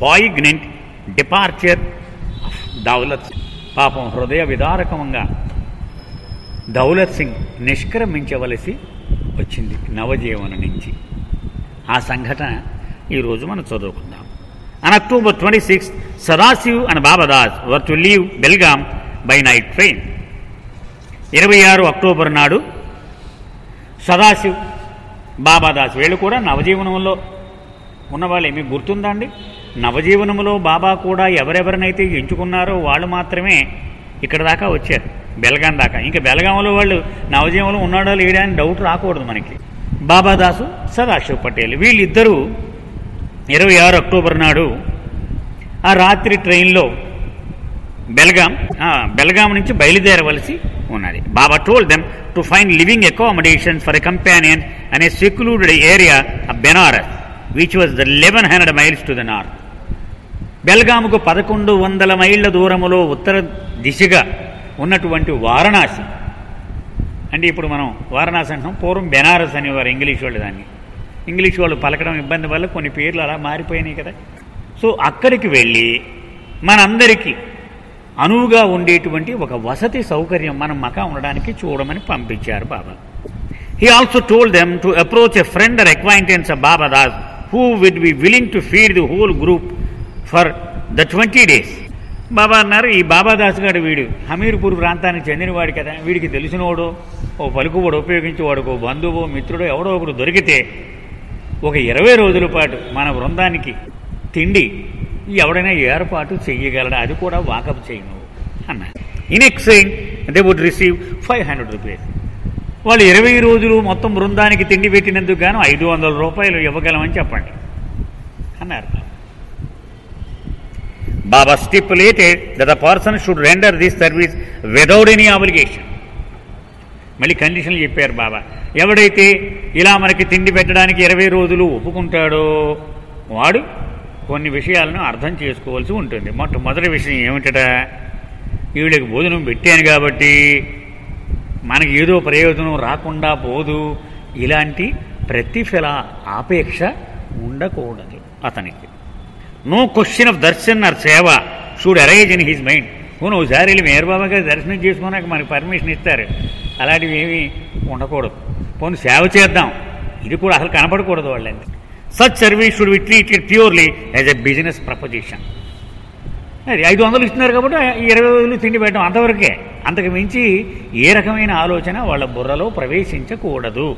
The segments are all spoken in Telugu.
poignant departure of Daulat Singh. పాపం హృదయ విదారకంగా దౌలత్ సింగ్ నిష్క్రమించవలసి వచ్చింది నవజీవన నుంచి. ఆ సంఘటన ఈరోజు మనం చదువుకుందాం. On October 26, Sadasiv and Babadas were to leave Belgaum by night train. 26 October నాడు సదాశివ్ బాబాదాస్ వీళ్ళు కూడా నవజీవనంలో ఉన్నవాళ్ళే. మీకు గుర్తుందా అండి? నవజీవనంలో బాబా కూడా ఎవరెవరినైతే ఎంచుకున్నారో వాళ్ళు మాత్రమే ఇక్కడ దాకా వచ్చారు, బెల్గాం దాకా. ఇంకా బెల్గాంలో వాళ్ళు నవజీవనంలో ఉన్నాడో లేడా అని డౌట్ రాకూడదు మనకి. బాబాదాసు, సదాశివ్ పటేల్ వీళ్ళిద్దరూ 26 అక్టోబర్ నాడు ఆ రాత్రి ట్రైన్లో బెల్గాం నుంచి బయలుదేరవలసి ఉన్నది. Baba told them to find living accommodation for a companion అనే secluded area of Benaras which was the 1100 miles to the north. బెల్గాముకు 1100 మైళ్ళ దూరములో ఉత్తర దిశగా ఉన్నటువంటి వారణాసి, అంటే ఇప్పుడు మనం వారణాసి అంటాం, పూర్వం బెనారస్ అనేవారు ఇంగ్లీష్ వాళ్ళు దాన్ని. ఇంగ్లీష్ వాళ్ళు పలకడం ఇబ్బంది వల్ల కొన్ని పేర్లు అలా మారిపోయినాయి కదా. సో అక్కడికి వెళ్ళి మనందరికీ అనువుగా ఉండేటువంటి ఒక వసతి సౌకర్యం మనం మకా ఉండడానికి చూడమని పంపించారు Baba. He also told them to approach a friend or acquaintance of Babadas who would be willing to feed the whole group for the 20 days. Baba అన్నారు, ఈ బాబాదాస్ గారు వీడు హమీర్పూర్ ప్రాంతానికి చెందినవాడు కదా, వీడికి తెలిసినవాడు ఓ పలుకువాడు ఉపయోగించేవాడు ఓ బంధువు మిత్రుడు ఎవడో ఒకడు దొరికితే ఒక 20 రోజుల పాటు మన బృందానికి తిండి ఎవడైనా ఏర్పాటు చెయ్యగలడా, అది కూడా వాకప్ చేయను అన్నారు. In exchange they would receive 500 rupees. వాళ్ళు 20 రోజులు మొత్తం బృందానికి తిండి పెట్టినందుకు గాను 500 రూపాయలు ఇవ్వగలమని చెప్పండి అన్నారు. Baba stipulated that the person should render this service without any obligation. మళ్ళీ కండిషన్లు చెప్పారు బాబా. ఎవడైతే ఇలా మనకి తిండి పెట్టడానికి 20 రోజులు ఒప్పుకుంటాడో వాడు కొన్ని విషయాలను అర్థం చేసుకోవాల్సి ఉంటుంది. మొట్టమొదటి విషయం ఏమిటట, వీళ్ళకి భోజనం పెట్టాను కాబట్టి మనకి ఏదో ప్రయోజనం రాకుండా పోదు, ఇలాంటి ప్రతిఫల ఆపేక్ష ఉండకూడదు అతనికి. No question of darshan or seva should arise in his mind. ఒకసారి వెళ్ళి మేయర్ బాబా గారు దర్శనం చేసుకున్నాక మనకు పర్మిషన్ ఇస్తారు, అలాంటివి ఏమీ ఉండకూడదు. పోనీ సేవ చేద్దాం, ఇది కూడా అసలు కనపడకూడదు వాళ్ళని. Such service should be treated purely as a business proposition. అది 500 ఇస్తున్నారు కాబట్టి 20 రోజులు తిండి పెట్టడం అంతవరకే, అంతకు మించి ఏ రకమైన ఆలోచన వాళ్ళ బుర్రలో ప్రవేశించకూడదు.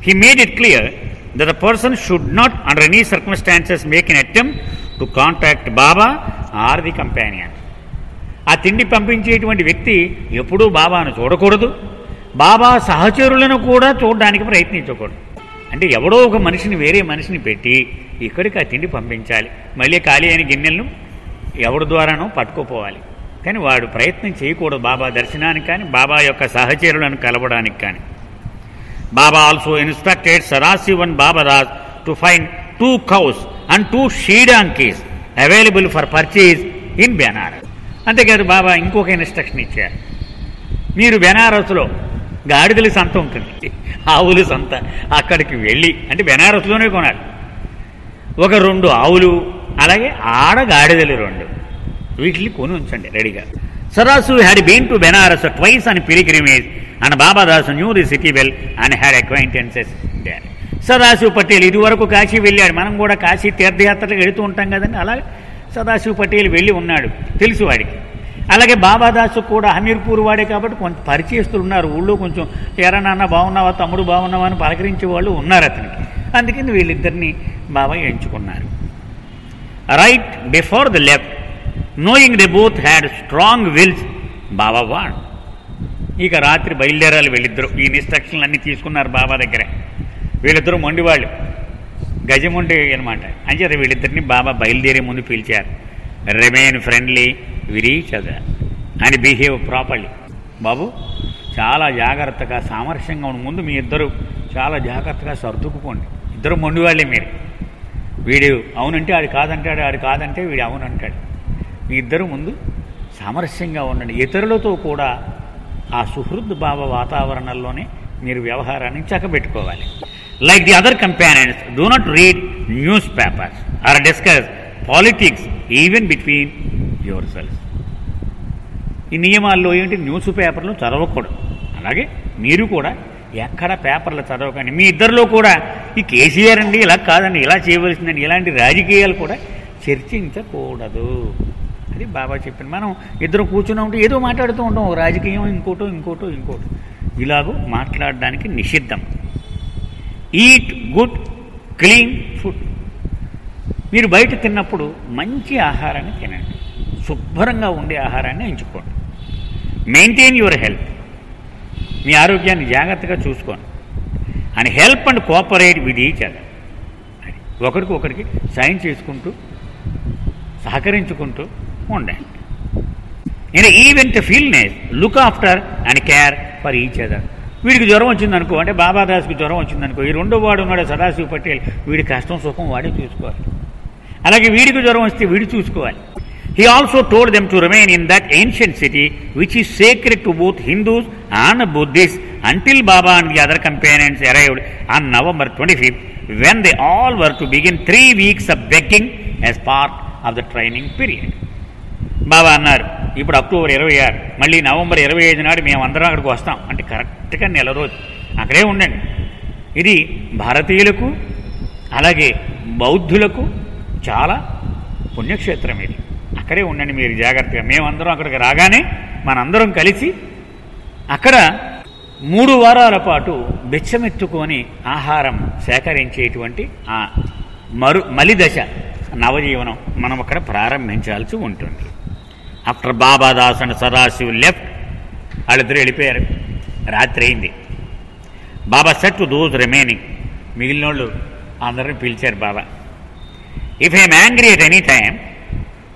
He made it clear that the person should not under any circumstances make an attempt to contact Baba or the companion. ఆ తిండి పంపించేటువంటి వ్యక్తి ఎప్పుడూ బాబాను చూడకూడదు, బాబా సహచరులను కూడా చూడడానికి ప్రయత్నించకూడదు. అంటే ఎవడో ఒక మనిషిని వేరే మనిషిని పెట్టి ఇక్కడికి ఆ తిండి పంపించాలి, మళ్ళీ ఖాళీ అయిన గిన్నెలను ఎవరి ద్వారానో పట్టుకుపోవాలి. కానీ వాడు ప్రయత్నం చేయకూడదు బాబా దర్శనానికి కానీ బాబా యొక్క సహచరులను కలవడానికి కానీ. Baba also instructed Sadasiv and Babadas to find 2 cows and 2 she-donkeys available for purchase in Benares. అంతేకాదు బాబా ఇంకొక ఇన్స్ట్రక్షన్ ఇచ్చారు, మీరు బెనారస్లో గాడిదల సంత ఉంటుంది, ఆవుల సంత, అక్కడికి వెళ్ళి, అంటే బెనారస్లోనే కొనాలి, ఒక 2 ఆవులు అలాగే ఆడ గాడిదలు 2 వీటిని కొని ఉంచండి రెడీగా. Sadasiv had been to Benares twice on pilgrimage and Babadas knew the city well and had acquaintances there. Sadashiv Patel ఇదివరకు కాశీ వెళ్ళాడు, మనం కూడా కాశీ తీర్థయాత్రలకు వెళుతూ ఉంటాం కదండి, అలాగే సదాశివ్ పటేల్ వెళ్ళి ఉన్నాడు, తెలుసు వాడికి. అలాగే బాబాదాసు కూడా హమీర్పూర్ వాడే కాబట్టి కొంత పరిచయస్తులు ఉన్నారు ఊళ్ళో, కొంచెం ఎరా నాన్న బాగున్నావా తమ్ముడు బాగున్నావా అని పలకరించే వాళ్ళు ఉన్నారు అతనికి. అందుకని వీళ్ళిద్దరిని బాబా ఎంచుకున్నారు. Right before the left knowing they both had strong wills, బాబా వాడు ఇక రాత్రి బయలుదేరాలి వీళ్ళిద్దరూ. ఈ ఇన్స్ట్రక్షన్లు అన్నీ తీసుకున్నారు బాబా దగ్గర. వీళ్ళిద్దరూ మొండివాళ్ళు, గజమొండి అనమాట. అంచేత వీళ్ళిద్దరిని బాబా బయలుదేరే ముందు పిలిచారు. Remain friendly with each other and behave properly. Babu చాలా జాగ్రత్తగా సామరస్యంగా ఉన్న ముందు మీ ఇద్దరు చాలా జాగ్రత్తగా సర్దుకుపోండి. ఇద్దరు మొండివాళ్ళే మీరు. వీడు అవునంటే ఆడు కాదంటాడు, ఆడు కాదంటే వీడు అవునంటాడు. మీ ఇద్దరు ముందు సామరస్యంగా ఉండండి. ఇతరులతో కూడా ఆ సుహృద్ భావ వాతావరణంలోనే మీరు వ్యవహారాన్ని చక్కబెట్టుకోవాలి. Like the other companions do not read newspapers or discuss politics even between yourselves. ఈ నియమాల్లో ఏంటి, న్యూస్ పేపర్లు చదవకూడదు. అలాగే మీరు కూడా ఎక్కడ పేపర్లు చదవకండి. మీ ఇద్దరిలో కూడా ఈ కేసీఆర్ అండి ఇలా కాదండి, ఇలా చేయవలసిందండి, ఇలాంటి రాజకీయాలు కూడా చర్చించకూడదు. అది బాబా చెప్పింది. మనం ఇద్దరు కూర్చుని ఉంటే ఏదో మాట్లాడుతూ ఉంటాం, రాజకీయం ఇంకోటో ఇలాగూ మాట్లాడడానికి నిషిద్ధం. Eat good clean food. మీరు బయట తిన్నప్పుడు మంచి ఆహారాన్ని తినండి, శుభ్రంగా ఉండే ఆహారాన్ని ఎంచుకోండి. Maintain your health. మీ ఆరోగ్యాన్ని జాగ్రత్తగా చూసుకోండి. And help and cooperate with each other. అది ఒకరికి సాయం చేసుకుంటూ సహకరించుకుంటూ ఉండండి. In event feelness look after and care for each other. వీడికి జ్వరం వచ్చిందనుకో, అంటే బాబాదాస్కి జ్వరం వచ్చిందనుకో, ఈ రెండో వాడు ఉన్నాడు సదాశివ పటేల్, వీడి కష్టం సుఖం వాడే చూసుకోవాలి. అలాగే వీడికి జ్వరం వస్తే వీడు చూసుకోవాలి. He also told them to remain in that ancient city which is sacred to both Hindus and Buddhists until Baba and the other companions arrived on November 25th, when they all were to begin 3 weeks of begging as part of the training period. బాబా అన్నారు, ఇప్పుడు అక్టోబర్ 26, మళ్ళీ నవంబర్ 25 నాడు మేమందరం అక్కడికి వస్తాం, అంటే కరెక్ట్గా నెల రోజు అక్కడే ఉండండి. ఇది భారతీయులకు అలాగే బౌద్ధులకు చాలా పుణ్యక్షేత్రం. ఇది అక్కడే ఉండండి మీరు జాగ్రత్తగా. మేమందరం అక్కడికి రాగానే మనందరం కలిసి అక్కడ 3 వారాల పాటు బిచ్చమెత్తుకొని ఆహారం సేకరించేటువంటి ఆ మలిదశ నవజీవనం మనం అక్కడ ప్రారంభించాల్సి ఉంటుంది. After Babadas and Sadashiv left, వాళ్ళిద్దరూ వెళ్ళిపోయారు, రాత్రి అయింది. Baba said to those remaining, మిగిలిన వాళ్ళు అందరిని పిలిచారు Baba. If I'm angry at any time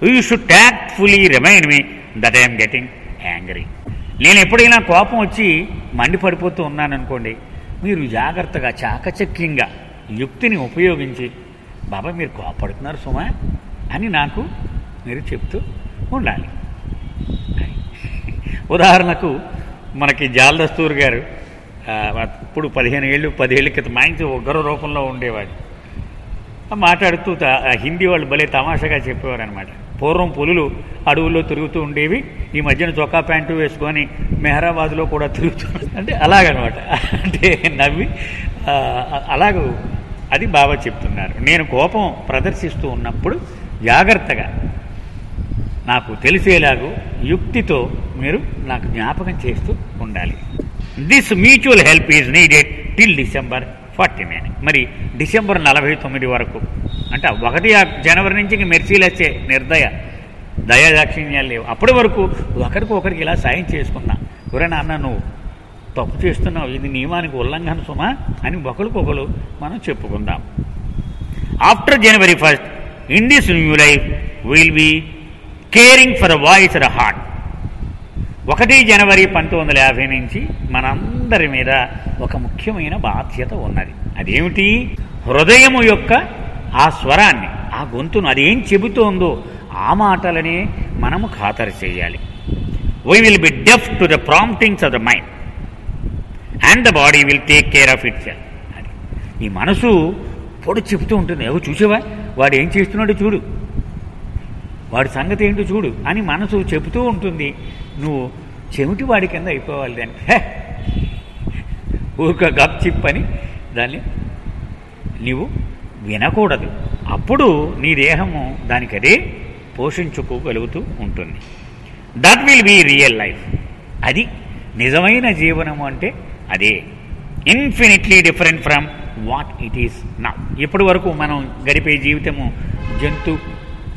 you should tactfully remind me that I'm getting angry. నేను ఎప్పుడైనా కోపం వచ్చి మండిపడిపోతూ ఉన్నాననుకోండి, మీరు జాగ్రత్తగా చాకచక్యంగా యుక్తిని ఉపయోగించి, బాబా మీరు కోపడుతున్నారు సుమా అని నాకు మీరు చెప్తూ ఉండాలి. ఉదాహరణకు మనకి జాల్ దస్తూర్ గారు ఇప్పుడు 15 ఏళ్ళు 10 ఏళ్ళ క్రితం మంచి ఉగ్ర రూపంలో ఉండేవాడు. మాట్లాడుతూ హిందీ వాళ్ళు భలే తమాషాగా చెప్పేవారు అనమాట. పూర్వం పులులు అడవుల్లో తిరుగుతూ ఉండేవి, ఈ మధ్యన చొక్కా ప్యాంటు వేసుకొని మెహరాబాద్లో కూడా తిరుగుతున్నారు, అంటే అలాగనమాట. అంటే నవ్వి అలాగూ అది బాబా చెప్తున్నారు. నేను కోపం ప్రదర్శిస్తూ ఉన్నప్పుడు జాగ్రత్తగా నాకు తెలిసేలాగూ యుక్తితో మీరు నాకు జ్ఞాపకం చేస్తూ ఉండాలి. This mutual help is needed till December 49. మరి డిసెంబర్ 49 వరకు, అంటే 1 జనవరి నుంచి ఇంక మెర్సీలొచ్చే నిర్దయ దయాదాక్షిణ్యాలు లేవు. అప్పటి వరకు ఒకరికి ఇలా సాయం చేసుకుందాం. ఎవరైనా అన్న నువ్వు తప్పు చేస్తున్నావు, ఇది నియమానికి ఉల్లంఘన సుమా అని ఒకరికొకరు మనం చెప్పుకుందాం. After January 1st, in this new life will be caring for the voice of the heart. 1 జనవరి 1950 నుంచి మనందరి మీద ఒక ముఖ్యమైన బాధ్యత ఉన్నది. అదేమిటి? హృదయము యొక్క ఆ స్వరాన్ని, ఆ గొంతును, అదేం చెబుతోందో ఆ మాటలనే మనము ఖాతరు చేయాలి. We will be deaf to the promptings of the mind and the body will take care of itself. అది ఈ మనసు పొడి చెబుతూ ఉంటుంది, ఎవరు చూసావా వాడు ఏం చేస్తున్నాడో చూడు, వాడి సంగతి ఏంటో చూడు అని మనసు చెబుతూ ఉంటుంది. నువ్వు చెవిటి వాడి కింద అయిపోవాలి. దాన్ని ఊరిక గప్ చిప్పని దాన్ని నీవు వినకూడదు. అప్పుడు నీ దేహము దానికదే పోషించుకోగలుగుతూ ఉంటుంది. That will be real life. అది నిజమైన జీవనము అంటే అదే. Infinitely different from what it is now. ఇప్పటి వరకు మనం గడిపే జీవితము జంతు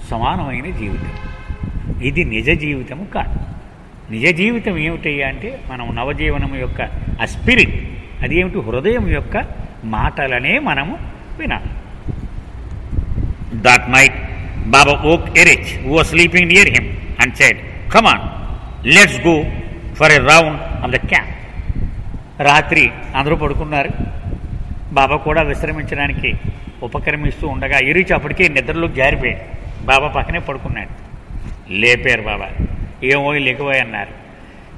సమానమైన జీవితం. ఇది నిజ జీవితము కాదు. నిజ జీవితం ఏమిటయ్యా అంటే మనం నవజీవనం యొక్క ఆ స్పిరిట్, అది ఏమిటి? హృదయం యొక్క మాటలనే మనము వినాలి. That night Baba woke Erich, who was sleeping near him, and said, "Come on, let's go for a round of the camp." రాత్రి అందరూ పడుకున్నారు. బాబా కూడా విశ్రమించడానికి ఉపక్రమిస్తూ ఉండగా ఎరిచి అప్పటికే నిద్రలోకి జారిపోయాడు. బాబా పక్కనే పడుకున్నాడు. లేపారు బాబా. ఏమో లేకపోయి అన్నారు.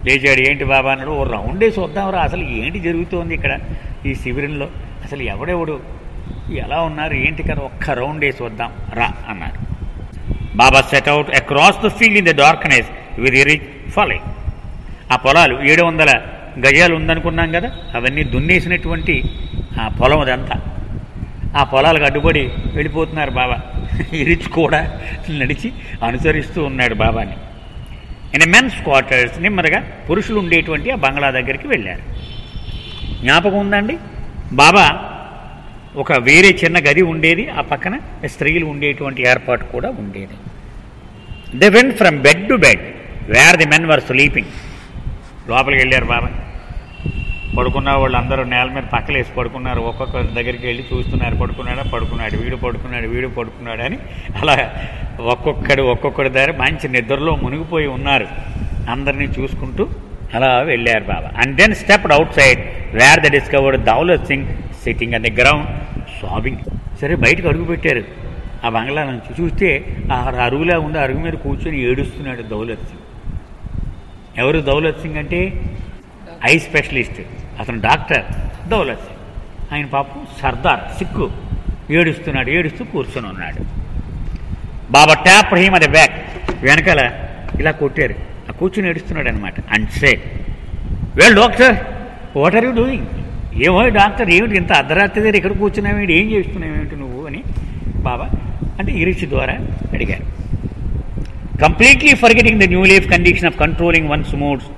లేచాడు. ఏంటి బాబా అన్నాడు. ఓ రౌండ్ వేసి వద్దాంరా, అసలు ఏంటి జరుగుతోంది ఇక్కడ ఈ శిబిరంలో, అసలు ఎవడెవడు ఎలా ఉన్నారు ఏంటి కదా, ఒక్క రౌండ్ వేసి వద్దాం రా అన్నారు. Baba set out across the field in the darkness with Eruch following. ఆ పొలాలు 700 గజాలు ఉందనుకున్నాం కదా, అవన్నీ దున్నేసినటువంటి ఆ పొలం అదంతా. ఆ పొలాలకు అడ్డుపడి వెళ్ళిపోతున్నారు బాబా. రిచ్ కూడా నడిచి అనుసరిస్తూ ఉన్నాడు బాబాని. ఇన్ మెన్స్ క్వార్టర్స్, నెమ్మదిగా పురుషులు ఉండేటువంటి ఆ బంగ్లా దగ్గరికి వెళ్ళారు. జ్ఞాపకం ఉందండి, బాబా ఒక వేరే చిన్న గది ఉండేది, ఆ పక్కన స్త్రీలు ఉండేటువంటి ఏర్పాటు కూడా ఉండేది. They went from bed to bed wear the men were sleeping. లోపలికి వెళ్ళారు బాబా. పడుకున్న వాళ్ళు అందరూ నేల మీద పక్కలేసి పడుకున్నారు. ఒక్కొక్కరి దగ్గరికి వెళ్ళి చూస్తున్నారు, పడుకున్నాడు, వీడు పడుకున్నాడు అని. అలా ఒక్కొక్కడి దగ్గర మంచి నిద్రలో మునిగిపోయి ఉన్నారు. అందరినీ చూసుకుంటూ అలా వెళ్ళారు Baba. And then stepped outside where the discovered Daulat Singh sitting on the ground sobbing. సరే, బయటకు అడుగు పెట్టారు ఆ బంగ్లా నుంచి. చూస్తే ఆ అరుగులా ఉంది, అరుగు మీద కూర్చొని ఏడుస్తున్నాడు దౌలత్ సింగ్. ఎవరు దౌలత్ సింగ్ అంటే? ఐ స్పెషలిస్ట్, అతను డాక్టర్ దౌలత్ సింగ్. ఆయన పాపం సర్దార్ సిక్కు, ఏడుస్తూ కూర్చొని ఉన్నాడు. Baba tap him at the back, వెనకాల ఇలా కొట్టారు. ఆ కూర్చొని ఏడుస్తున్నాడు అనమాట. And say, well doctor, what are you doing? ఏమో డాక్టర్, ఏమిటి ఇంత అర్ధరాత్రి దగ్గర ఇక్కడ కూర్చున్నావేంటి, ఏం చేస్తున్నావేంటి నువ్వు అని బాబా అంటే ఇరిచి ద్వారా అడిగారు. Completely forgetting the new life condition of controlling once moods,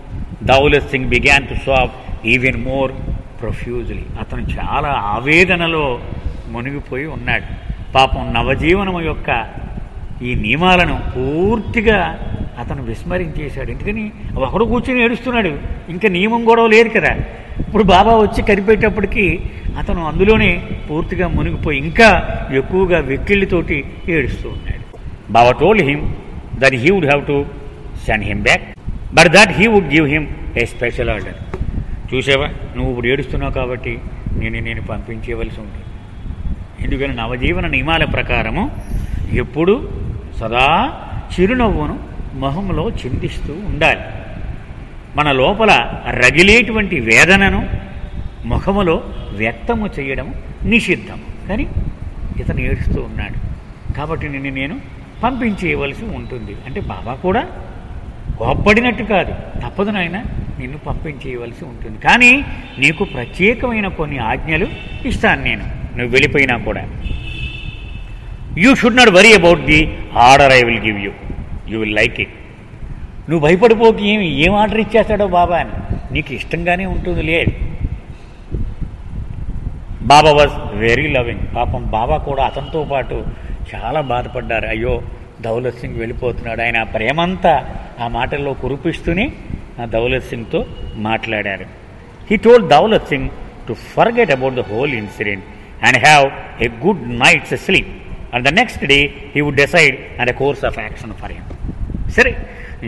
Daulat Singh began to Saab even more profusely. అతను చాలా ఆవేదనలో మునిగిపోయి ఉన్నాడు. పాపం నవజీవనము యొక్క ఈ నియమాలను పూర్తిగా అతను విస్మరించేశాడు. ఎందుకని ఒకడు కూర్చొని ఏడుస్తున్నాడు, ఇంకా నియమం గొడవ లేదు కదా. ఇప్పుడు బాబా వచ్చి కనిపెట్టేటప్పటికీ అతను అందులోనే పూర్తిగా మునిగిపోయి ఇంకా ఎక్కువగా వెక్కిళ్ళతోటి ఏడుస్తూ ఉన్నాడు. Baba told him that he would have to send him back, but that he would give him a special order. చూసావా, నువ్వు ఇప్పుడు ఏడుస్తున్నావు కాబట్టి నేను పంపించేవలసి ఉంటుంది. ఎందుకని నవజీవన నియమాల ప్రకారము ఎప్పుడు సదా చిరునవ్వును మొహంలో చిందిస్తూ ఉండాలి. మన లోపల రగిలేటువంటి వేదనను ముఖములో వ్యక్తము చేయడం నిషిద్ధం. కానీ ఇతను ఏడుస్తూ ఉన్నాడు కాబట్టి నేను పంపించేయవలసి ఉంటుంది. అంటే బాబా కూడా కోప్పడినట్టు కాదు, తప్పదు నాయన, నిన్ను పంపించేయవలసి ఉంటుంది. కానీ నీకు ప్రత్యేకమైన కొన్ని ఆజ్ఞలు ఇస్తాను నేను, నువ్వు వెళ్ళిపోయినా కూడా. You should not worry about the order I will give you, you will like it. నువ్వు భయపడిపోకి ఏం ఆర్డర్ ఇచ్చేస్తాడో బాబా అని, నీకు ఇష్టంగానే ఉంటుంది లేదు. బాబా వాజ్ వెరీ లవింగ్. పాపం బాబా కూడా అతనితో పాటు చాలా బాధపడ్డారు. అయ్యో దౌలత్ సింగ్ వెళ్ళిపోతున్నాడు. ఆయన ప్రేమంతా ఆ మాటల్లో కురిపిస్తూనే ఆ దౌలత్ సింగ్తో మాట్లాడారు. He told Daulat Singh to forget about the whole incident and have a good night's sleep and the next day he would decide and a course of action for him. సరే,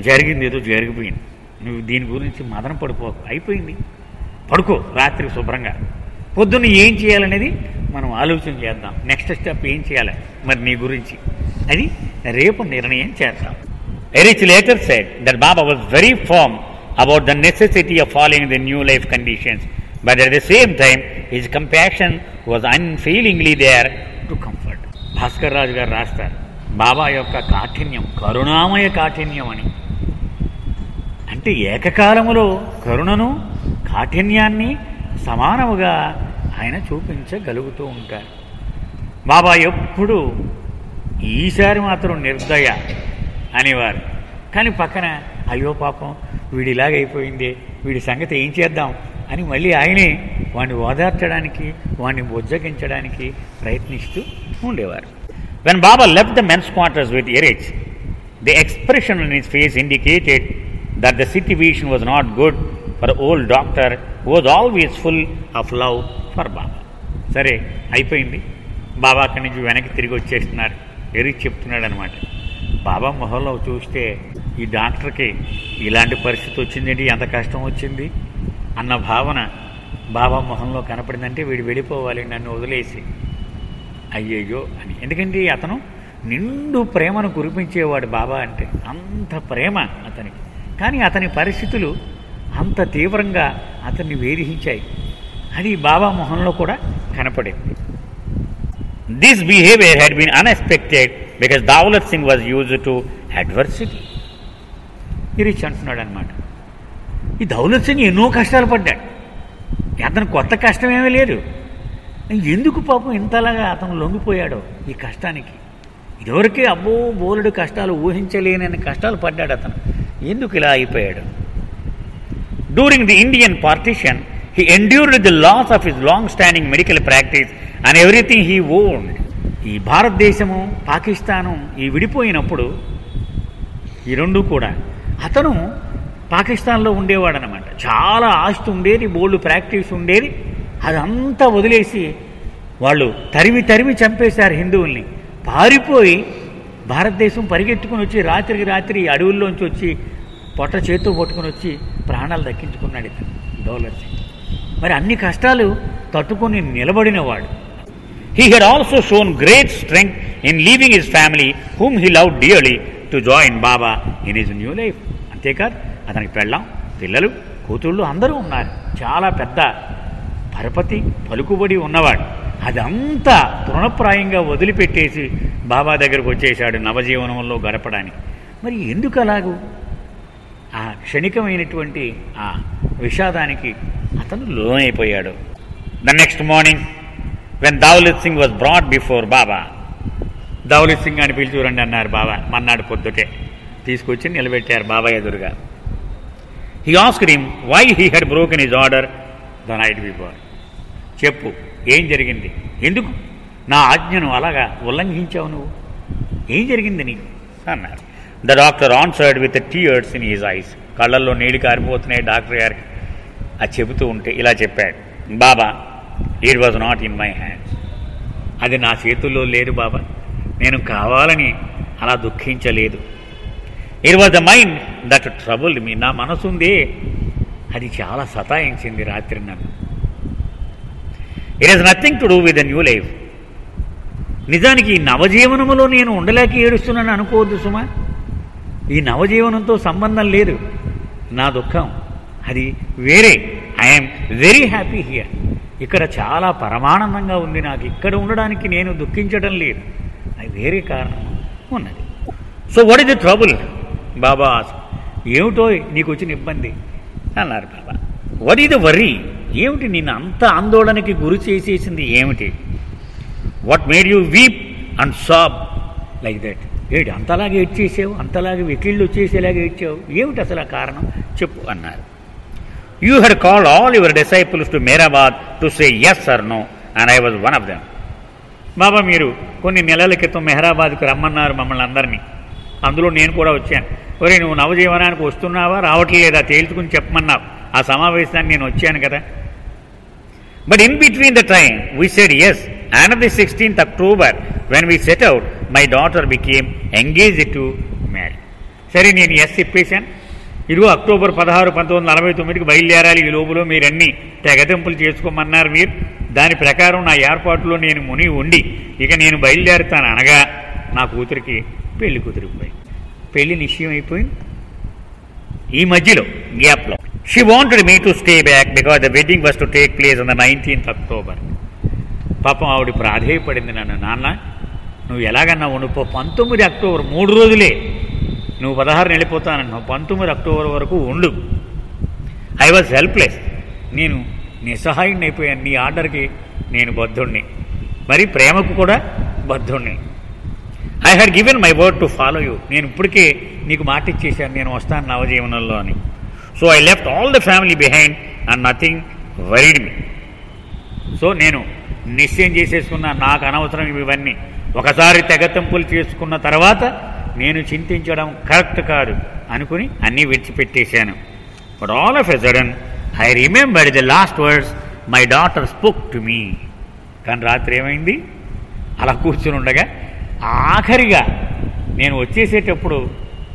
జరిగింది ఏదో జరిగిపోయింది, నువ్వు దీని గురించి మదన పడిపోకు, అయిపోయింది, పడుకో రాత్రి శుభ్రంగా. పొద్దున్న ఏం చేయాలనేది మనం ఆలోచన చేద్దాం. నెక్స్ట్ స్టెప్ ఏం చేయాలి మరి నీ గురించి, అది రేపు నిర్ణయం చేద్దాం. Eruch later said that Baba was very firm about the necessity of following the new life conditions, but at the same time his compassion was unfailingly there to comfort. Bhaskar Raju garu రాస్తారు, బాబా యొక్క కాఠిన్యం కరుణామయ కాఠిన్యం అని. అంటే ఏకకాలములో కరుణను కాఠిన్యాన్ని సమానముగా ఆయన చూపించగలుగుతూ ఉంటారు. బాబా ఎప్పుడు ఈసారి మాత్రం నిర్దయ అనేవారు. కానీ పక్కన అయ్యో పాపం వీడిలాగైపోయిందే, వీడి సంగతి ఏం చేద్దాం అని మళ్ళీ ఆయనే వాడిని ఓదార్చడానికి, వాడిని బుజ్జగించడానికి ప్రయత్నిస్తూ ఉండేవారు. When Baba left the men's quarters with Erich, the expression on his face indicated that the situation was not good for the old doctor who was always full of love for Baba. సరే అయిపోయింది, బాబా అక్కడి నుంచి వెనక్కి తిరిగి వచ్చేస్తున్నారు. ఎరిచ్ చెప్తున్నాడు అనమాట. బాబా మొహంలో చూస్తే ఈ డాక్టర్కి ఇలాంటి పరిస్థితి వచ్చిందేంటి, ఎంత కష్టం వచ్చింది అన్న భావన బాబా మొహంలో కనపడిందంటే వీడు వెళ్ళిపోవాలి నన్ను వదిలేసి, అయ్యయ్యో అని. ఎందుకంటే అతను నిండు ప్రేమను కురిపించేవాడు బాబా అంటే, అంత ప్రేమ అతనికి. కానీ అతని పరిస్థితులు అంత తీవ్రంగా అతన్ని వేధించాయి. అది బాబా మొహంలో కూడా కనపడింది. This behaviour had been unexpected because Daulat Singh was used to adversity. ఈ రిచ్ అంటున్నాడు అనమాట. ఈ దౌలత్ సింగ్ ఎన్నో కష్టాలు పడ్డాడు. అతను కొత్త కష్టం ఏమీ లేదు. ఎందుకు పాపం ఇంతలాగా అతను లొంగిపోయాడో ఈ కష్టానికి? ఇదివరకే అబ్బో బోలెడు కష్టాలు, ఊహించలేనని కష్టాలు పడ్డాడు అతను. ఎందుకు ఇలా అయిపోయాడు? During the Indian partition he endured the loss of his long standing medical practice and everything he owned. ఈ భారతదేశము పాకిస్తాను ఈ విడిపోయినప్పుడు ఈ రెండు కూడా అతను పాకిస్తాన్లో ఉండేవాడనమాట. చాలా ఆస్తి ఉండేది, బోల్డ్ ప్రాక్టీస్ ఉండేది. అదంతా వదిలేసి వాళ్ళు తరిమి చంపేశారు హిందువుల్ని. పారిపోయి భారతదేశం పరిగెత్తుకుని వచ్చి రాత్రికి రాత్రి అడవుల్లోంచి వచ్చి పొట్ట చేతు పట్టుకుని వచ్చి ప్రాణాలు దక్కించుకున్నాడు ఇతను దౌలత్ సింగ్. మరి అన్ని కష్టాలు తట్టుకొని నిలబడినవాడు. He had also shown great strength in leaving his family, whom he loved dearly, to join Baba in his new life. అంతేకాదు అతనికి పెళ్ళాం, పిల్లలు, కూతుళ్ళు అందరూ ఉన్నారు. చాలా పెద్ద పరపతి, పలుకుబడి ఉన్నవాడు. అదంతా తృణప్రాయంగా వదిలిపెట్టేసి బాబా దగ్గరకు వచ్చేశాడు నవజీవనంలో గడపడానికి. మరి ఎందుకు అలాగూ? ఆ క్షణికమైనటువంటి ఆ విషాదానికి అతను లోనైపోయాడు. The next morning when Daulat Singh was brought before Baba, Daulat Singh అని పిలిచి చూడండి అన్నారు బాబా. మన్నాడు పొద్దుటే తీసుకొచ్చి నిలబెట్టారు బాబా ఎదురుగా. He asked him why he had broken his order the night before. చెప్పు, ఏం జరిగింది? ఎందుకు నా ఆజ్ఞను అలాగా ఉల్లంఘించావు నువ్వు? ఏం జరిగింది నీకు అన్నారు. The doctor answered with tears in his eyes. కళ్ళల్లో నీళ్ళు కారిపోతున్నాయి డాక్టర్ గారికి. అది చెబుతూ ఉంటే ఇలా చెప్పాడు, Baba, it was not in my hands. అది నా చేతుల్లో లేదు బాబా, నేను కావాలని అలా దుఃఖించలేదు. It was the mind that troubled me. నా మనసు ఉందే, అది చాలా సతాయించింది రాత్రి నన్ను. It is nothing to do with the new life. నిజానికి ఈ నవజీవనములో నేను ఉండలేక ఏడుస్తున్నాను అనుకోవద్దు సుమా. ఈ నవజీవనంతో సంబంధం లేదు నా దుఃఖం, అది వేరే. I'm very happy here. ఇక్కడ చాలా పరమానందంగా ఉంది నాకు. ఇక్కడ ఉండడానికి నేను దుఃఖించడం లేదు, అది వేరే కారణం ఉన్నది. So what is the trouble Baba? ఏమిటో నీకు వచ్చిన ఇబ్బంది అన్నారు Baba. What is the worry? ఏమిటి నిన్ను అంత ఆందోళనకి గురి చేసేసింది ఏమిటి? What made you weep and sob like that? ఏమిటి అంతలాగే ఏడ్చేసావు, అంతలాగే వెకిళ్ళు వచ్చేసేలాగా ఏడ్చావు, ఏమిటి అసలు ఆ కారణం చెప్పు అన్నారు. You had called all your disciples to Meherabad to say yes or no and I was one of them. Baba, మీరు కొన్ని నెలల క్రితం మెహరాబాద్కు రమ్మన్నారు మమ్మల్ని అందరినీ, అందులో నేను కూడా వచ్చాను. ఒరే, నువ్వు నవజీవనానికి వస్తున్నావా రావట్లేదా తేల్చుకుని చెప్పమన్నావు. ఆ సమావేశానికి నేను వచ్చాను కదా. But in between the time we said yes and the 16th October when we set out my daughter became engaged to marry. సరే, నేను ఎస్ చెప్పేశాను. ఇదిగో అక్టోబర్ 16, 1949కి బయలుదేరాలి. ఈ లోపల మీరన్నీ తెగతింపులు చేసుకోమన్నారు మీరు. దాని ప్రకారం నా ఏర్పాటులో నేను ముని ఉండి ఇక నేను బయలుదేరుతాను అనగా నా కూతురికి పెళ్లి కుదిరిపోయింది. పెళ్లి నిశ్చయం అయిపోయింది. ఈ మధ్యలో గ్యాప్లో she wanted me to stay back because the wedding was to take place on the 19th October. పాపం ఆవిడ ప్రాధేయపడింది నన్ను, నాన్న నువ్వు ఎలాగన్నా ఉండిపో, 19 అక్టోబర్ 3 రోజులే, నువ్వు 16 వెళ్ళిపోతానన్నావు, 19 అక్టోబర్ వరకు ఉండు. I was helpless. నేను నిస్సహాయుడిని అయిపోయాను. నీ ఆర్డర్కి నేను బద్ధుణ్ణి, మరి ప్రేమకు కూడా బద్ధుణ్ణి. I had given my word to follow you. నేను ఇప్పటికే నీకు మాట ఇచ్చేశాను, నేను వస్తాను నవజీవనంలో అని. So I left all the family behind and nothing worried me. So నేను నిశ్చయం చేసేసుకున్నా, నాకు అనవసరం ఇవన్నీ. ఒకసారి తెగతింపులు చేసుకున్న తర్వాత నేను చింతించడం కరెక్ట్ కాదు అనుకుని అన్నీ విడిచిపెట్టేశాను. But all of a sudden I remembered the last words my daughter spoke to me. కానీ రాత్రి ఏమైంది, అలా కూర్చుని ఉండగా ఆఖరిగా నేను వచ్చేసేటప్పుడు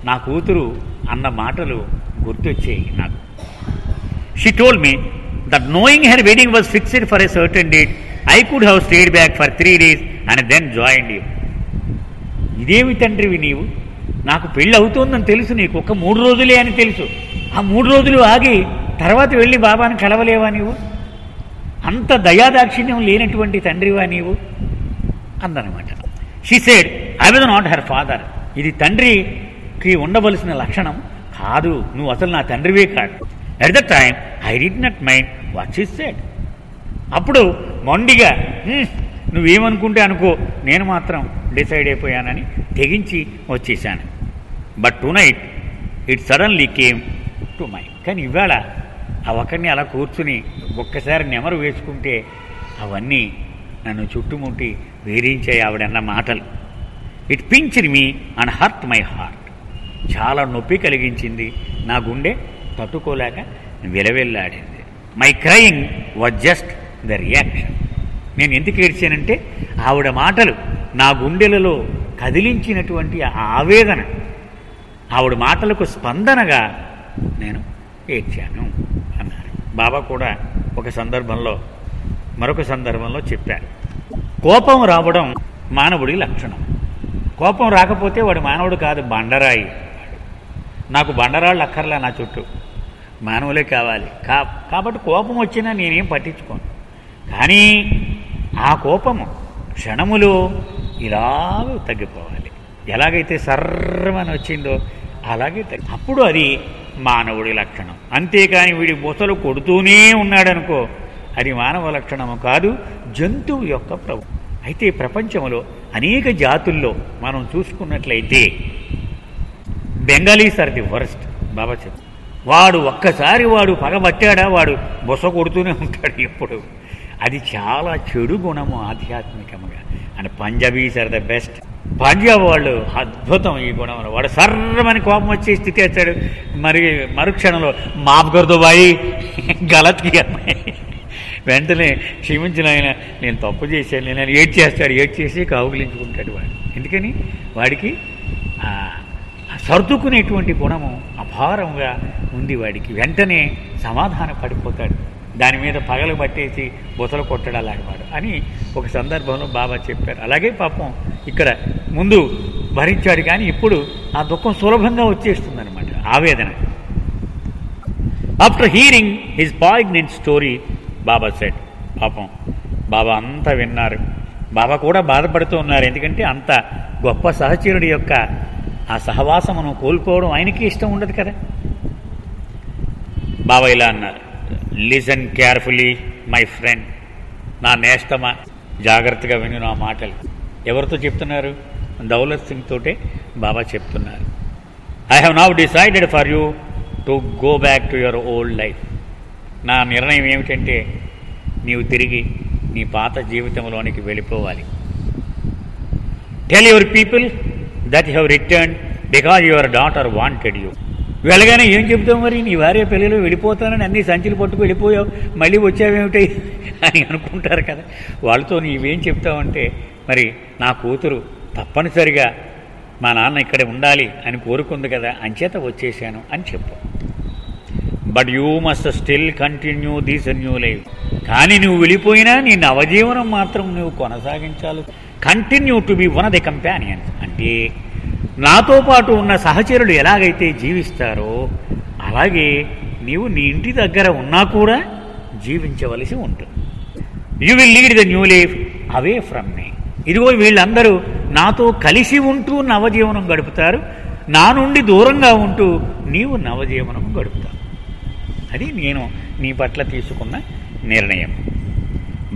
నా కూతురు అన్న మాటలు గుర్తొచ్చాయి నాకు. She told me that knowing her wedding was fixed for a certain date I could have stayed back for 3 days and then joined you. ఇదేమి తండ్రివి నీవు, నాకు పెళ్ళి అవుతుందని తెలుసు, నీకు ఒక 3 రోజులే అని తెలుసు. ఆ 3 రోజులు ఆగి తర్వాత వెళ్ళి బాబాని కలవలేవా నీవు? అంత దయాదాక్షిణ్యం లేనటువంటి తండ్రివా నీవు అందనమాట. She said I was not her father. ఇది తండ్రికి ఉండవలసిన లక్షణం కాదు, నువ్వు అసలు నా తండ్రివే కాదు. At the time I did not mind what she said. అప్పుడు మొండిగా నువ్వేమనుకుంటే అనుకో, నేను మాత్రం డిసైడ్ అయిపోయానని తెగించి వచ్చేసాను. But to night it suddenly came to mind. కానీ ఇవాళ ఆ ఒకరిని అలా కూర్చుని ఒక్కసారి నెమరు వేసుకుంటే అవన్నీ నన్ను చుట్టుముట్టి వేరించాయి ఆవిడన్న మాటలు. It pinched me and hurt my heart. చాలా నొప్పి కలిగించింది, నా గుండె తట్టుకోలేక విలవెల్లాడింది. My crying was just the reaction. నేను ఎందుకు ఏడ్చానంటే ఆవిడ మాటలు నా గుండెలలో కదిలించినటువంటి ఆ ఆవేదన, ఆవిడ మాటలకు స్పందనగా నేను ఏడ్చాను అన్నారు. బాబా కూడా మరొక సందర్భంలో చెప్పారు, కోపం రావడం మానవుడి లక్షణం. కోపం రాకపోతే వాడు మానవుడు కాదు, బండరాయి. నాకు బండరాళ్ళు అక్కర్లే, నా చుట్టూ మానవులే కావాలి. కాబట్టి కోపం వచ్చినా నేనేం పట్టించుకోను. కానీ ఆ కోపము క్షణములో ఇలాగ తగ్గిపోవాలి. ఎలాగైతే సర్రమని వచ్చిందో అలాగే అప్పుడు అది మానవుడి లక్షణం. అంతేకాని వీడి బొసలు కొడుతూనే ఉన్నాడనుకో, అది మానవ లక్షణము కాదు, జంతువు యొక్క ప్రభు. అయితే ప్రపంచంలో అనేక జాతుల్లో మనం చూసుకున్నట్లయితే బెంగాలీస్ ఆర్ ది వర్స్ట్. బాబా చెప్పు, ఒక్కసారి వాడు పగబట్టాడా వాడు బొస కొడుతూనే ఉంటాడు ఎప్పుడు. అది చాలా చెడు గుణము ఆధ్యాత్మికముగా. And Punjabis are the best. Punjab వాళ్ళు అద్భుతం ఈ గుణంలో. వాడు సర్రమని కోపం వచ్చే స్థితి వేస్తాడు, మరుక్షణంలో మాఫ్ కర్దో బాయి గలత్కి అమ్మాయి, వెంటనే క్షమించిన ఆయన నేను తప్పు చేశాను నేను ఏడ్ చేసి కౌగిలించుకుంటాడు వాడు. ఎందుకని వాడికి సర్దుకునేటువంటి గుణము అపారంగా ఉంది వాడికి. వెంటనే సమాధాన పడిపోతాడు, దాని మీద పగలు పట్టేసి బొసలు కొట్టడాలాగవాడు అని ఒక సందర్భంలో బాబా చెప్పారు. అలాగే పాపం ఇక్కడ ముందు భరించాడు, కానీ ఇప్పుడు ఆ దుఃఖం సులభంగా వచ్చేస్తుందన్నమాట, ఆవేదన. After hearing his poignant story Baba said. పాపం బాబా అంతా విన్నారు, బాబా కూడా బాధపడుతూ ఉన్నారు. ఎందుకంటే అంత గొప్ప సహచరుడి యొక్క ఆ సహవాసమును కోల్పోవడం ఆయనకి ఇష్టం ఉండదు కదా. బాబా ఇలా అన్నారు, లిసన్ కేర్ఫుల్లీ మై ఫ్రెండ్. నా నేస్తమా, జాగ్రత్తగా విను నా మాటలు. ఎవరితో చెప్తున్నారు? దౌలత్ సింగ్ తోటే బాబా చెప్తున్నారు. I have now decided for you to go back to your old life. నా నిర్ణయం ఏమిటంటే నీవు తిరిగి నీ పాత జీవితంలోనికి వెళ్ళిపోవాలి. Tell your people that you have return because your daughter wanted you. వెళ్ళగానే ఏం చెప్తావు మరి, నీ భార్య పిల్లలు వెళ్ళిపోతానని అన్ని సంచులు పట్టుకు వెళ్ళిపోయావు, మళ్ళీ వచ్చావేమిటి అని అనుకుంటారు కదా. వాళ్ళతో నీవేం చెప్తావంటే, మరి నా కూతురు తప్పనిసరిగా మా నాన్న ఇక్కడ ఉండాలి అని కోరుకుంది కదా, అంచేత వచ్చేసాను అని చెప్పు. But you must still continue this new life. కానీ నువ్వు వెళ్ళిపోయినా నీ నవజీవనం మాత్రం నువ్వు కొనసాగించాలి. Continue to be one of the companions. అంటే నాతో పాటు ఉన్న సహచరులు ఎలాగైతే జీవిస్తారో అలాగే నీవు నీ ఇంటి దగ్గర ఉన్నా కూడా జీవించవలసి ఉంటుంది. You will lead the new life away from మీ. ఇదిగో వీళ్ళందరూ నాతో కలిసి ఉంటూ నవజీవనం గడుపుతారు, నా నుండి దూరంగా ఉంటూ నీవు నవజీవనం గడుపుతావు. అది నేను నీ పట్ల తీసుకున్న నిర్ణయం.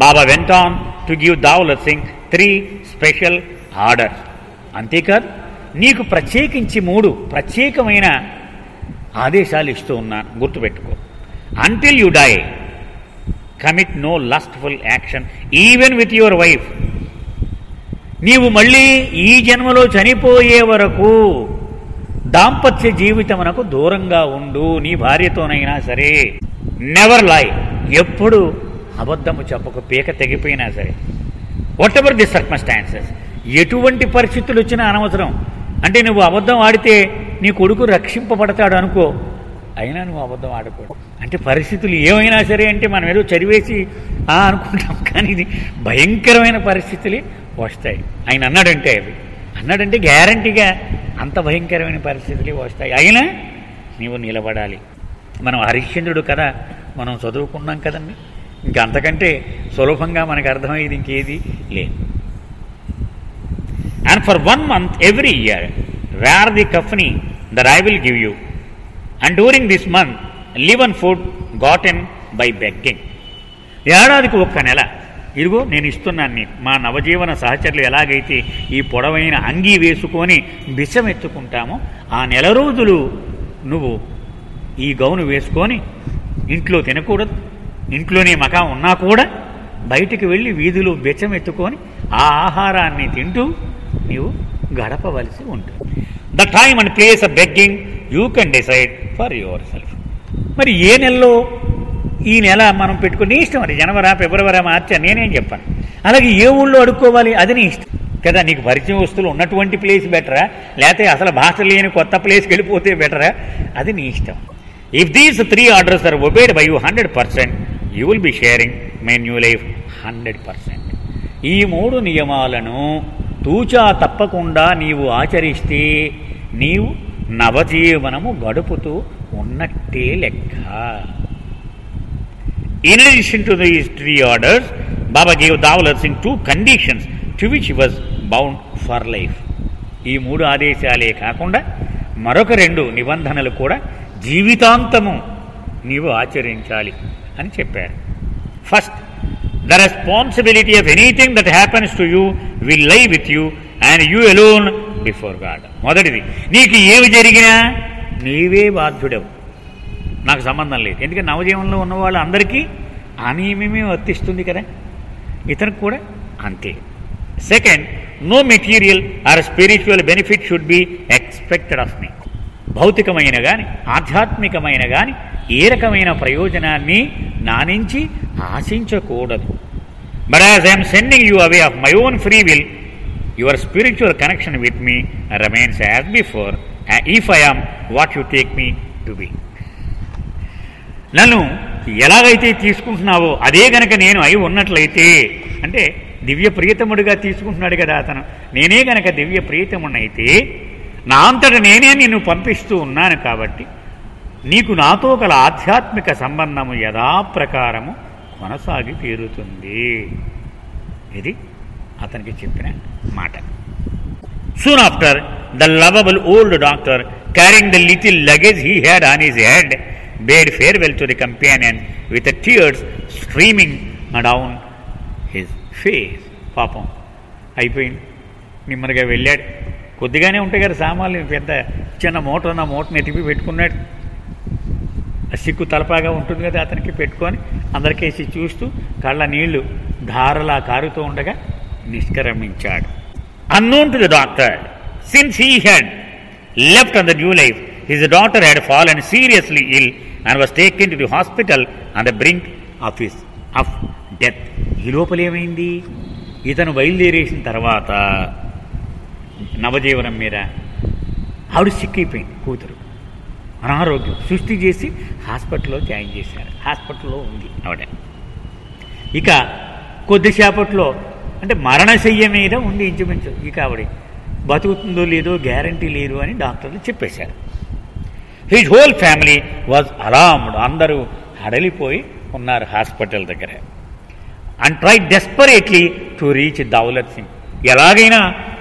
Baba went on to give Daulat Singh 3 special orders. అంతేకాదు, నీకు ప్రత్యేకించి 3 ప్రత్యేకమైన ఆదేశాలు ఇస్తూ ఉన్నాను, గుర్తుపెట్టుకో. Until you die commit no lustful action even with your wife. నీవు మళ్ళీ ఈ జన్మలో చనిపోయే వరకు దాంపత్య జీవితమునకు దూరంగా ఉండు, నీ భార్యతోనైనా సరే. నెవర్ లై, ఎప్పుడు అబద్ధము చెప్పకు, పీక తెగిపోయినా సరే. వాట్ ఎవర్ ది సర్కమ్స్టాన్సెస్, ఎటువంటి పరిస్థితులు వచ్చినా అనవసరం. అంటే నువ్వు అబద్ధం ఆడితే నీ కొడుకు రక్షింపబడతాడు అనుకో, అయినా నువ్వు అబద్ధం ఆడకూడదు. అంటే పరిస్థితులు ఏమైనా సరే అంటే మనం ఏదో చదివేసి అనుకుంటాం, కానీ ఇది భయంకరమైన పరిస్థితులే వస్తాయి. ఆయన అన్నాడంటే గ్యారంటీగా అంత భయంకరమైన పరిస్థితులే వస్తాయి. అయినా నీవు నిలబడాలి. మనం హరిశ్చంద్రుడు కదా మనం చదువుకున్నాం కదండి, ఇంకా అంతకంటే సులభంగా మనకు అర్థమయ్యేది ఇంకేది లేదు. and for 1 month every year wear the kafni that I will give you, and during this month live on food gotten by begging. ఏడాదికి 1 నెల ఇదిగో నేను ఇస్తున్నాను నీకు. మా నవజీవన సహచరులు ఎలాగైతే ఈ పొడవైన అంగీ వేసుకొని బిచ్చమెత్తుకుంటామో ఆ నెల రోజులు నువ్వు ఈ గౌను వేసుకొని ఇంట్లో తినకూడదు, ఇంట్లోనే మకా ఉన్నా కూడా బయటికి వెళ్ళి వీధిలో బిచ్చమెత్తుకొని ఆ ఆహారాన్ని తింటూ నీవు గడపవలసి ఉంటుంది. The time and place of begging you can decide for your self. మరి ఏ నెలలో ఈ నెల మనం పెట్టుకుని ఇష్టం, మరి జనవరి ఫిబ్రవరి మార్చి నేనేం చెప్పాను. అలాగే ఏ ఊళ్ళో అడుక్కోవాలి అది నీ ఇష్టం కదా. నీకు పరిచయం వస్తువులు ఉన్నటువంటి ప్లేస్ బెటరా, లేకపోతే అసలు భాష లేని కొత్త ప్లేస్కి వెళ్ళిపోతే బెటరా, అది నీ ఇష్టం. If these 3 orders are obeyed by you 100%, you will be sharing my new life 100%. ఈ 3 నియమాలను తూచా తప్పకుండా నీవు ఆచరిస్తే నీవు నవజీవనము గడుపుతూ ఉన్నట్టే లెక్క. In addition to these 3 orders, Baba gave Dawlat Singh 2 conditions to which he was bound for life. ఈ 3 ఆదేశాలే కాకుండా మరొక 2 నిబంధనలు కూడా జీవితాంతము నీవు ఆచరించాలి అని చెప్పారు. First, the responsibility of anything that happens to you will lie with you and you alone before God. మొదటిది, నీకు ఏమి జరిగినా నీవే బాధ్యుడవు, నాకు సంబంధం లేదు. ఎందుకంటే నవజీవనంలో ఉన్న వాళ్ళు అందరికీ ఆ నియమమే వర్తిస్తుంది కదా, ఇతనికి కూడా అంతే. Second, no material or spiritual benefit should be expected of me. భౌతికమైన కానీ ఆధ్యాత్మికమైన కానీ ఏ రకమైన ప్రయోజనాన్ని నా నుంచి ఆశించకూడదు. But as I'm sending you away of my own free will, your spiritual connection with me remains as before if I am what you take me to be. నన్ను ఎలాగైతే తీసుకుంటున్నావో అదే గనక నేను అయి ఉన్నట్లయితే, అంటే దివ్య ప్రియతముడిగా తీసుకుంటున్నాడు కదా అతను, నేనే గనక దివ్య ప్రియతముడైతే నా అంతట నేనే నిన్ను పంపిస్తూ ఉన్నాను కాబట్టి నీకు నాతో గల ఆధ్యాత్మిక సంబంధము యథాప్రకారము కొనసాగి తీరుతుంది. ఇది అతనికి చెప్పిన మాట. Soon after, the lovable old doctor, carrying the little luggage he had on his head, bade farewell to the companion with the tears streaming down his face. పాపం అయిపోయింది, నిమ్మదిగా వెళ్ళాడు. కొద్దిగానే ఉంటాయి కదా సామాన్లు, పెద్ద చిన్న మూట ఉన్న మూటను ఎతిపి పెట్టుకున్నాడు. సిక్కు తలపాగా ఉంటుంది కదా అతనికి, పెట్టుకొని అందరికేసి చూస్తూ కళ్ళ నీళ్లు ధారలా కారుతూ ఉండగా నిష్క్రమించాడు. Unknown to the doctor, since he had left on the new life, his daughter had fallen seriously ill and was taken to the hospital on the brink of death. ఈ లోపలేమైంది, ఇతను బయలుదేరేసిన తర్వాత నవజీవనం మీద ఆవిడ సిక్ అయిపోయింది. కూతురు అనారోగ్యం సృష్టి చేసి హాస్పిటల్లో జాయిన్ చేశారు. హాస్పిటల్లో ఉంది ఆవిడ. ఇక కొద్దిసేపట్లో అంటే మరణశయ్య మీద ఉంది ఇంచుమించు. ఇక ఆవిడ బతుకుతుందో లేదో గ్యారంటీ లేదు అని డాక్టర్లు చెప్పేశారు. His whole family was alarmed. అందరూ హడలిపోయి ఉన్నారు హాస్పిటల్ దగ్గర. And try desperately to reach Daulat Singh. ఎలాగైనా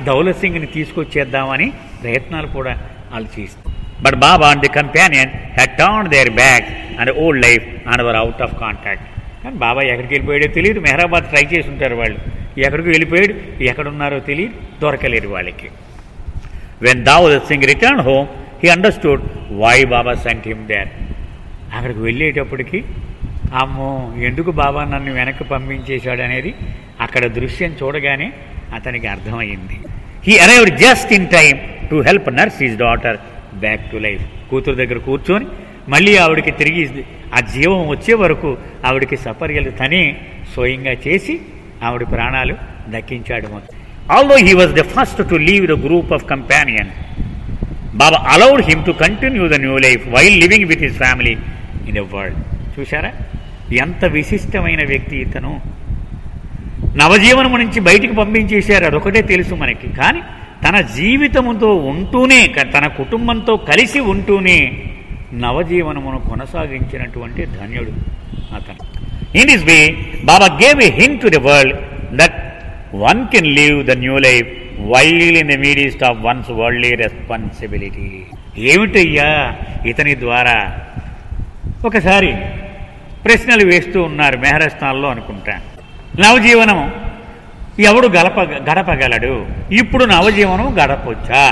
దౌలత్ సింగ్ని తీసుకొచ్చేద్దామని ప్రయత్నాలు కూడా వాళ్ళు చేస్తారు. But Baba and the companion had turned their back and old life and were out of contact. కానీ బాబా ఎక్కడికి వెళ్ళిపోయాడో తెలియదు. మెహరాబాద్ ట్రై చేసి ఉంటారు వాళ్ళు, ఎక్కడికి వెళ్ళిపోయాడు, ఎక్కడున్నారో తెలియదు, దొరకలేరు వాళ్ళకి. When Daulat Singh return home he understood why Baba sent him there. అక్కడికి వెళ్ళేటప్పటికి అమ్మో ఎందుకు బాబా నన్ను వెనక్కి పంపించేశాడు అనేది అక్కడ దృశ్యం చూడగానే అతనికి అర్థమైంది. He arrived just in time to help nurse his daughter back to life. కూతురు దగ్గర కూర్చొని మళ్ళీ ఆవిడకి తిరిగి ఆ జీవం వచ్చే వరకు ఆవిడకి సపర్యలు తనే స్వయంగా చేసి ఆవిడ ప్రాణాలు దక్కించాడు. Although he was the first to leave the group of companions, Baba allowed him to continue the new life while living with his family in the world. చూశారా ఎంత విశిష్టమైన వ్యక్తి ఇతను. నవజీవనము నుంచి బయటికి పంపించేశారు, అదొకటే తెలుసు మనకి. కానీ తన జీవితముతో ఉంటూనే, తన కుటుంబంతో కలిసి ఉంటూనే నవజీవనమును కొనసాగించినటువంటి ధన్యుడు అతను. In this way Baba gave a hint to the world that one can live the new life while in the midst of one's worldly responsibility. ఏమిటయ్యా ఇతని ద్వారా? ఒకసారి ప్రశ్నలు వేస్తూ ఉన్నారు మెహరస్థాన్లో అనుకుంటా. నవజీవనం ఎవడు గడపగలడు? ఇప్పుడు నవజీవనం గడపొచ్చా?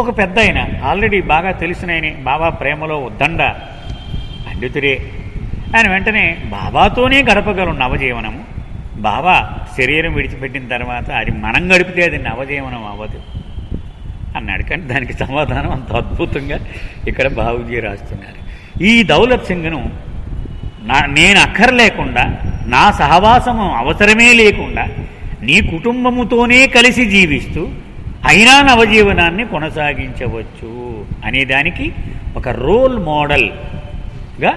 ఒక పెద్ద ఆయన, ఆల్రెడీ బాగా తెలిసిన ఆయన, బాబా ప్రేమలో ఉద్దండ పండితుడే. ఆయన వెంటనే బాబాతోనే గడపగలం నవజీవనము. బాబా శరీరం విడిచిపెట్టిన తర్వాత అది మనం గడిపితే అది నవజీవనం అవ్వదు అన్నాడు. కానీ దానికి సమాధానం అంత అద్భుతంగా ఇక్కడ బాబూజీ రాస్తున్నారు. ఈ దౌలత్ సింగ్ను నేను అక్కర్లేకుండా, నా సహవాసము అవసరమే లేకుండా నీ కుటుంబముతోనే కలిసి జీవిస్తూ అయినా నవజీవనాన్ని కొనసాగించవచ్చు అనేదానికి ఒక రోల్ మోడల్గా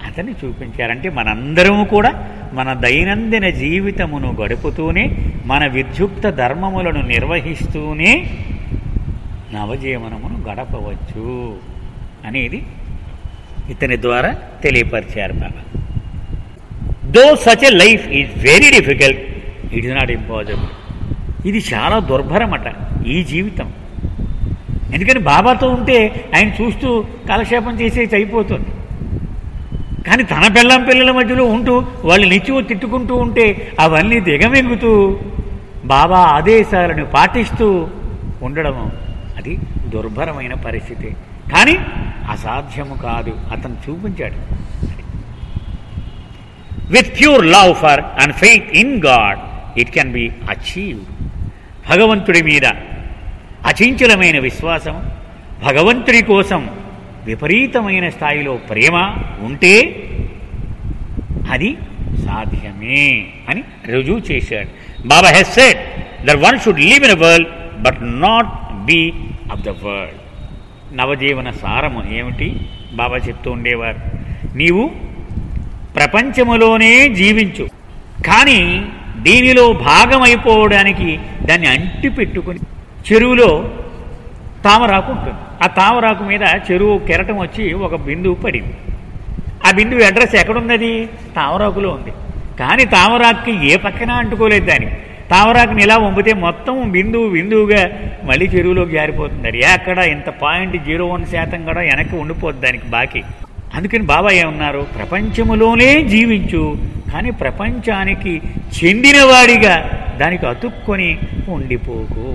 అతన్ని చూపించారంటే మనందరము కూడా మన దైనందిన జీవితమును గడుపుతూనే, మన విద్యుక్త ధర్మములను నిర్వహిస్తూనే నవజీవనమును గడపవచ్చు అనేది ఇతని ద్వారా తెలియపరిచారు Baba. Though such a life is very difficult, it is not impossible. ఇది చాలా దుర్భరమట ఈ జీవితం. ఎందుకని బాబాతో ఉంటే ఆయన చూస్తూ కాలక్షేపం చేసేసి అయిపోతుంది. కానీ తన పిల్లల మధ్యలో ఉంటూ వాళ్ళు నిత్యం తిట్టుకుంటూ ఉంటే అవన్నీ దిగమింగుతూ బాబా ఆదేశాలను పాటిస్తూ ఉండడము అది దుర్భరమైన పరిస్థితి. కానీ అసాధ్యము కాదు, అతను చూపించాడు. With pure love for and faith in God it can be achieved. భగవంతుడి మీద అచంచలమైన విశ్వాసం, భగవంతుడి కోసం విపరీతమైన స్థాయిలో ప్రేమ ఉంటే అది సాధ్యమే అని రుజువు చేశాడు. Baba has said that one should live in a world but not be of the world. నవజీవన సారము ఏమిటి? బాబా చెప్తూ ఉండేవారు, నీవు ప్రపంచములోనే జీవించు, కానీ దీనిలో భాగమైపోవడానికి దాన్ని అంటి పెట్టుకుని. చెరువులో తామరాకు ఉంటుంది. ఆ తామరాకు మీద చెరువు కెరటం వచ్చి ఒక బిందువు పడింది. ఆ బిందువు అడ్రస్ ఎక్కడున్నది? తామరాకులో ఉంది. కానీ తామరాకుకి ఏ పక్కన అంటుకోలేదు. దానికి తామరాకుని ఇలా వంపితే మొత్తం బిందువుగా మళ్ళీ చెరువులోకి జారిపోతుంది. అది ఎక్కడ ఇంత 0.01% కూడా వెనక్కి ఉండిపోద్ది దానికి బాకీ. అందుకని బాబా ఏమన్నారు? ప్రపంచములోనే జీవించు, కానీ ప్రపంచానికి చెందినవాడిగా దానికి అతుక్కొని ఉండిపోకు.